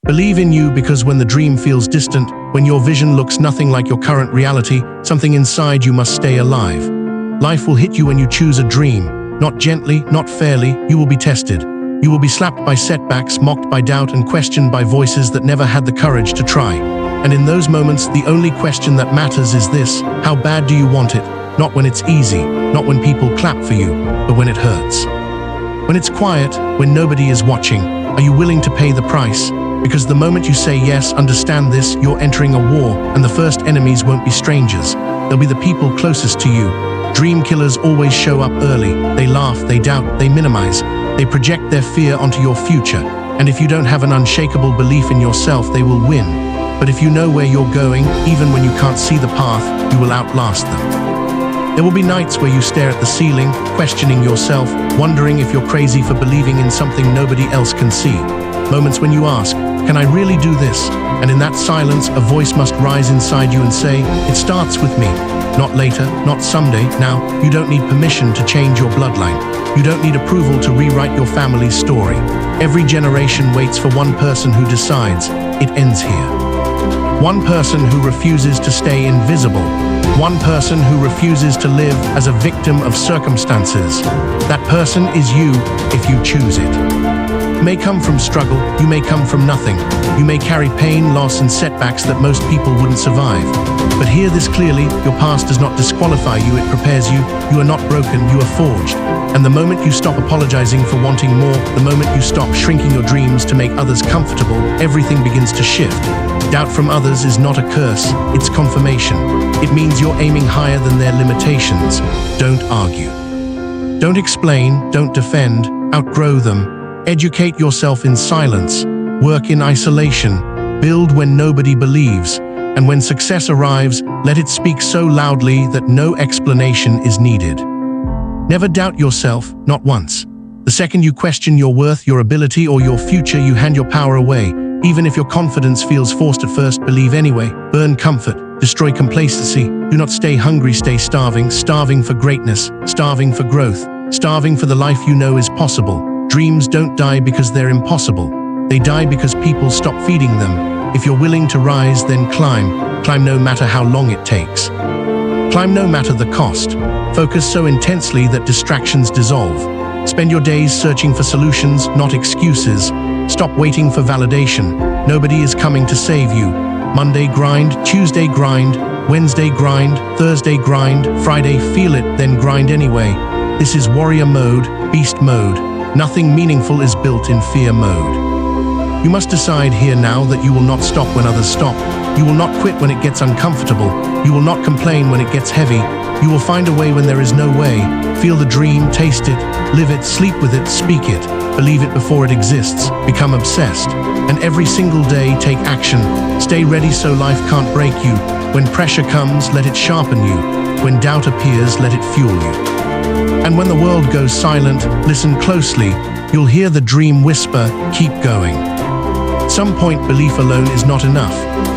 Believe in you, because when the dream feels distant, when your vision looks nothing like your current reality, something inside you must stay alive. Life will hit you when you choose a dream. Not gently, not fairly, you will be tested. You will be slapped by setbacks, mocked by doubt, and questioned by voices that never had the courage to try. And in those moments, the only question that matters is this: how bad do you want it? Not when it's easy, not when people clap for you, but when it hurts. When it's quiet, when nobody is watching, are you willing to pay the price? Because the moment you say yes, understand this, you're entering a war, and the first enemies won't be strangers. They'll be the people closest to you. Dream killers always show up early. They laugh, they doubt, they minimize. They project their fear onto your future. And if you don't have an unshakable belief in yourself, they will win. But if you know where you're going, even when you can't see the path, you will outlast them. There will be nights where you stare at the ceiling, questioning yourself, wondering if you're crazy for believing in something nobody else can see. Moments when you ask, can I really do this? And in that silence, a voice must rise inside you and say, it starts with me. Not later, not someday. Now, you don't need permission to change your bloodline. You don't need approval to rewrite your family's story. Every generation waits for one person who decides, it ends here. One person who refuses to stay invisible. One person who refuses to live as a victim of circumstances. That person is you if you choose it. You may come from struggle, you may come from nothing. You may carry pain, loss, and setbacks that most people wouldn't survive. But hear this clearly, your past does not disqualify you, it prepares you. You are not broken, you are forged. And the moment you stop apologizing for wanting more, the moment you stop shrinking your dreams to make others comfortable, everything begins to shift. Doubt from others is not a curse, it's confirmation. It means you're aiming higher than their limitations. Don't argue. Don't explain, don't defend, outgrow them. Educate yourself in silence. Work in isolation. Build when nobody believes. And when success arrives, let it speak so loudly that no explanation is needed. Never doubt yourself, not once. The second you question your worth, your ability, or your future, you hand your power away. Even if your confidence feels forced at first, believe anyway. Burn comfort, destroy complacency. Do not stay hungry, stay starving. Starving for greatness, starving for growth, starving for the life you know is possible. Dreams don't die because they're impossible. They die because people stop feeding them. If you're willing to rise, then climb. Climb no matter how long it takes. Climb no matter the cost. Focus so intensely that distractions dissolve. Spend your days searching for solutions, not excuses. Stop waiting for validation. Nobody is coming to save you. Monday grind, Tuesday grind, Wednesday grind, Thursday grind, Friday feel it, then grind anyway. This is warrior mode, beast mode. Nothing meaningful is built in fear mode. You must decide here now that you will not stop when others stop. You will not quit when it gets uncomfortable. You will not complain when it gets heavy. You will find a way when there is no way. Feel the dream, taste it, live it, sleep with it, speak it. Believe it before it exists. Become obsessed. And every single day, take action. Stay ready so life can't break you. When pressure comes, let it sharpen you. When doubt appears, let it fuel you. And when the world goes silent, listen closely. You'll hear the dream whisper, keep going. At some point, belief alone is not enough.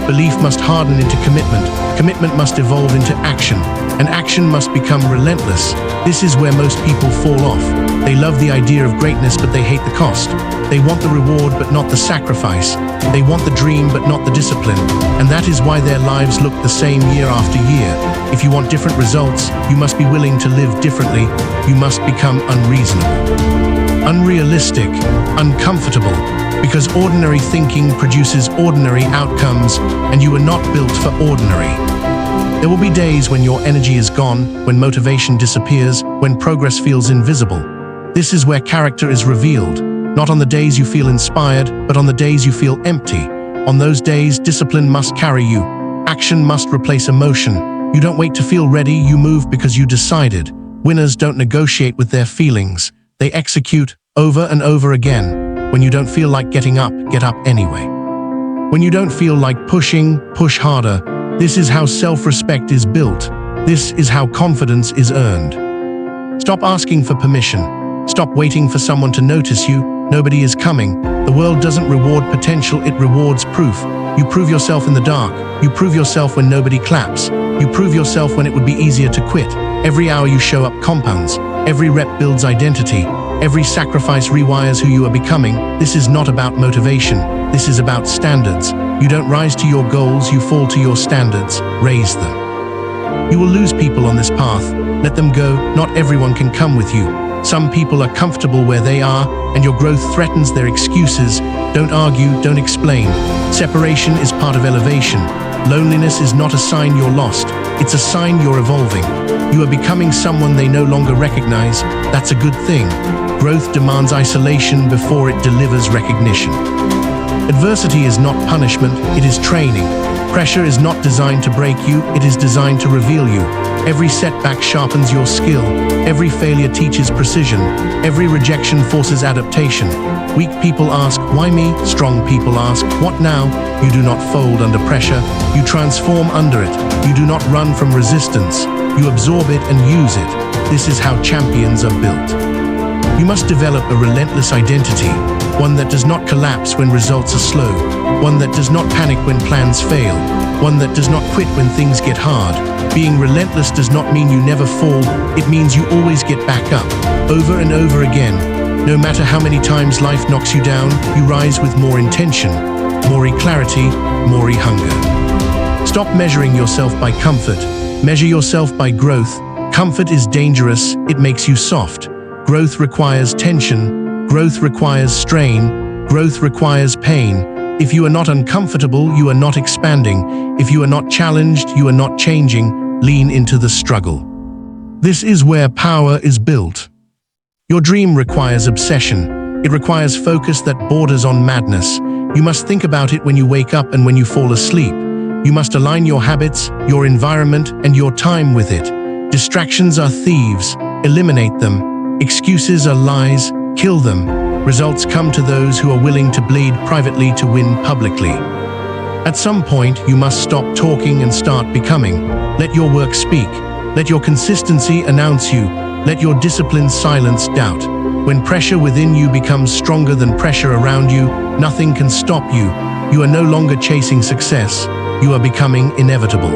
Belief must harden into commitment. Commitment must evolve into action. And action must become relentless. This is where most people fall off. They love the idea of greatness, but they hate the cost. They want the reward, but not the sacrifice. They want the dream, but not the discipline. And that is why their lives look the same year after year. If you want different results, you must be willing to live differently. You must become unreasonable, unrealistic, uncomfortable. Because ordinary thinking produces ordinary outcomes, and you are not built for ordinary. There will be days when your energy is gone, when motivation disappears, when progress feels invisible. This is where character is revealed, not on the days you feel inspired, but on the days you feel empty. On those days, discipline must carry you. Action must replace emotion. You don't wait to feel ready, you move because you decided. Winners don't negotiate with their feelings. They execute over and over again. When you don't feel like getting up, get up anyway. When you don't feel like pushing, push harder. This is how self-respect is built. This is how confidence is earned. Stop asking for permission. Stop waiting for someone to notice you. Nobody is coming. The world doesn't reward potential, it rewards proof. You prove yourself in the dark. You prove yourself when nobody claps. You prove yourself when it would be easier to quit. Every hour you show up compounds. Every rep builds identity. Every sacrifice rewires who you are becoming. This is not about motivation. This is about standards. You don't rise to your goals, you fall to your standards. Raise them. You will lose people on this path. Let them go. Not everyone can come with you. Some people are comfortable where they are, and your growth threatens their excuses. Don't argue, don't explain. Separation is part of elevation. Loneliness is not a sign you're lost. It's a sign you're evolving. You are becoming someone they no longer recognize. That's a good thing. Growth demands isolation before it delivers recognition. Adversity is not punishment, it is training. Pressure is not designed to break you, it is designed to reveal you. Every setback sharpens your skill. Every failure teaches precision. Every rejection forces adaptation. Weak people ask, why me? Strong people ask, what now? You do not fold under pressure. You transform under it. You do not run from resistance. You absorb it and use it. This is how champions are built. You must develop a relentless identity, one that does not collapse when results are slow, one that does not panic when plans fail, one that does not quit when things get hard. Being relentless does not mean you never fall, it means you always get back up, over and over again. No matter how many times life knocks you down, you rise with more intention, more clarity, more hunger. Stop measuring yourself by comfort, measure yourself by growth. Comfort is dangerous, it makes you soft. Growth requires tension, growth requires strain, growth requires pain. If you are not uncomfortable, you are not expanding. If you are not challenged, you are not changing. Lean into the struggle. This is where power is built. Your dream requires obsession. It requires focus that borders on madness. You must think about it when you wake up and when you fall asleep. You must align your habits, your environment, and your time with it. Distractions are thieves. Eliminate them. Excuses are lies, kill them. Results come to those who are willing to bleed privately to win publicly. At some point, you must stop talking and start becoming. Let your work speak. Let your consistency announce you. Let your discipline silence doubt. When pressure within you becomes stronger than pressure around you, nothing can stop you. You are no longer chasing success. You are becoming inevitable.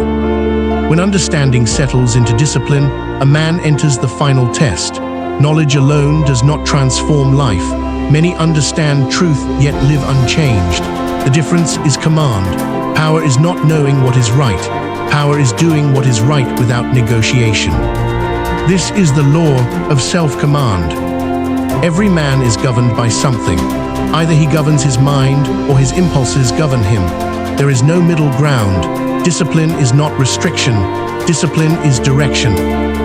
When understanding settles into discipline, a man enters the final test. Knowledge alone does not transform life. Many understand truth yet live unchanged. The difference is command. Power is not knowing what is right. Power is doing what is right without negotiation. This is the law of self-command. Every man is governed by something. Either he governs his mind or his impulses govern him. There is no middle ground. Discipline is not restriction. Discipline is direction.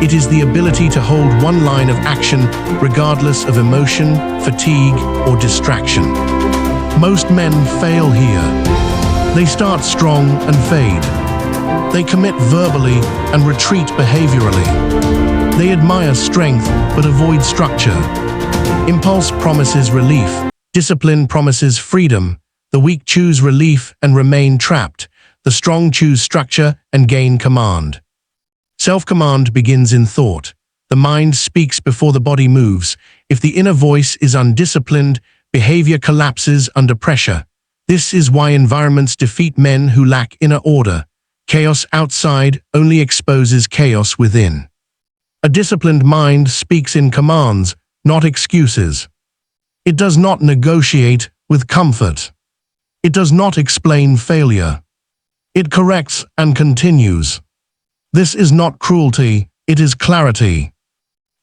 It is the ability to hold one line of action regardless of emotion, fatigue, or distraction. Most men fail here. They start strong and fade. They commit verbally and retreat behaviorally. They admire strength but avoid structure. Impulse promises relief. Discipline promises freedom. The weak choose relief and remain trapped. The strong choose structure and gain command. Self-command begins in thought. The mind speaks before the body moves. If the inner voice is undisciplined, behavior collapses under pressure. This is why environments defeat men who lack inner order. Chaos outside only exposes chaos within. A disciplined mind speaks in commands, not excuses. It does not negotiate with comfort. It does not explain failure. It corrects and continues. This is not cruelty, it is clarity.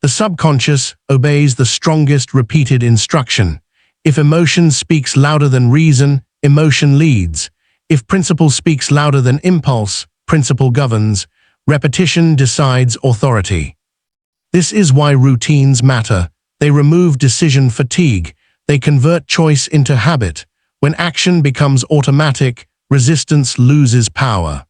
The subconscious obeys the strongest repeated instruction. If emotion speaks louder than reason, emotion leads. If principle speaks louder than impulse, principle governs. Repetition decides authority. This is why routines matter. They remove decision fatigue. They convert choice into habit. When action becomes automatic, resistance loses power.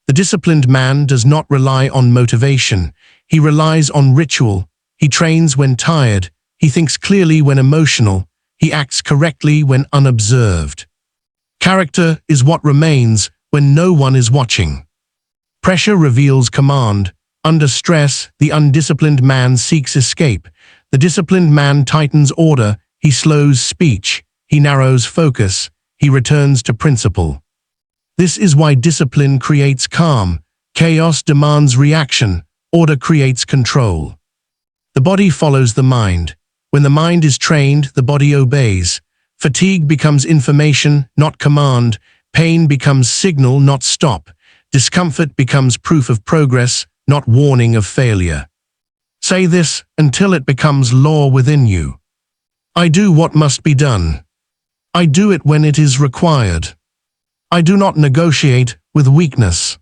The disciplined man does not rely on motivation. He relies on ritual. He trains when tired. He thinks clearly when emotional. He acts correctly when unobserved. Character is what remains when no one is watching. Pressure reveals command. Under stress, the undisciplined man seeks escape. The disciplined man tightens order. He slows speech. He narrows focus. He returns to principle. This is why discipline creates calm. Chaos demands reaction. Order creates control. The body follows the mind. When the mind is trained, the body obeys. Fatigue becomes information, not command. Pain becomes signal, not stop. Discomfort becomes proof of progress, not warning of failure. Say this until it becomes law within you. I do what must be done. I do it when it is required. I do not negotiate with weakness.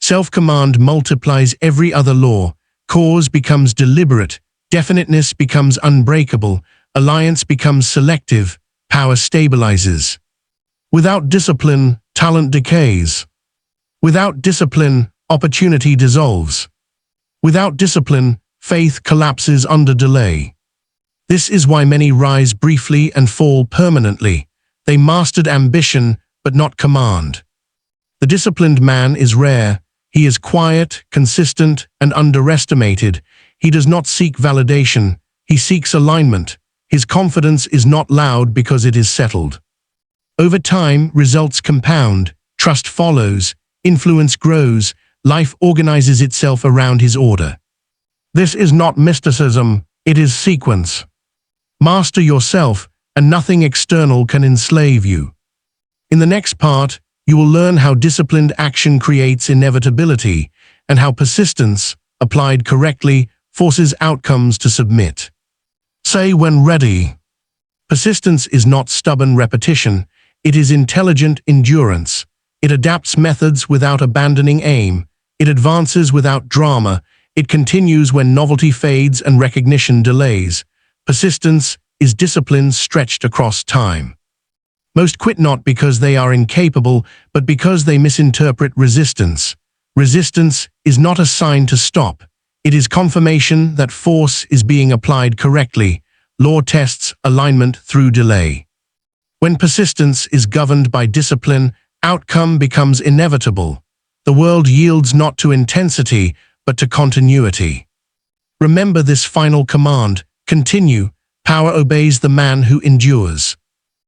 Self-command multiplies every other law. Cause becomes deliberate. Definiteness becomes unbreakable. Alliance becomes selective. Power stabilizes. Without discipline, talent decays. Without discipline, opportunity dissolves. Without discipline, faith collapses under delay. This is why many rise briefly and fall permanently. They mastered ambition, but not command. The disciplined man is rare. He is quiet, consistent, and underestimated. He does not seek validation. He seeks alignment. His confidence is not loud because it is settled. Over time, results compound. Trust follows. Influence grows. Life organizes itself around his order. This is not mysticism. It is sequence. Master yourself, and nothing external can enslave you. In the next part, you will learn how disciplined action creates inevitability, and how persistence, applied correctly, forces outcomes to submit. Say when ready. Persistence is not stubborn repetition, it is intelligent endurance. It adapts methods without abandoning aim. It advances without drama. It continues when novelty fades and recognition delays. Persistence is discipline stretched across time. Most quit not because they are incapable, but because they misinterpret resistance. Resistance is not a sign to stop. It is confirmation that force is being applied correctly. Law tests alignment through delay. When persistence is governed by discipline, outcome becomes inevitable. The world yields not to intensity, but to continuity. Remember this final command: continue. Power obeys the man who endures.